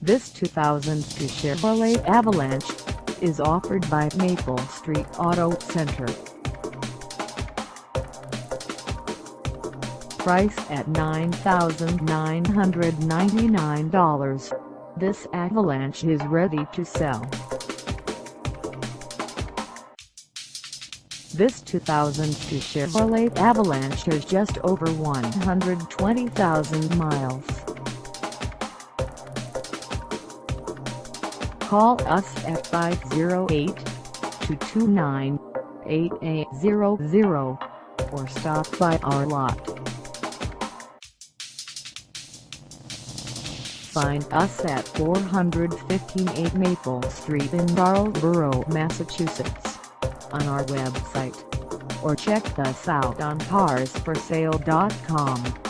This 2002 Chevrolet Avalanche is offered by Maple Street Auto Center. Price at $9,999. This Avalanche is ready to sell. This 2002 Chevrolet Avalanche has just over 120,000 miles. Call us at 508-229-8800 or stop by our lot. Find us at 458 Maple Street in Marlborough, Massachusetts, on our website, or check us out on carsforsale.com.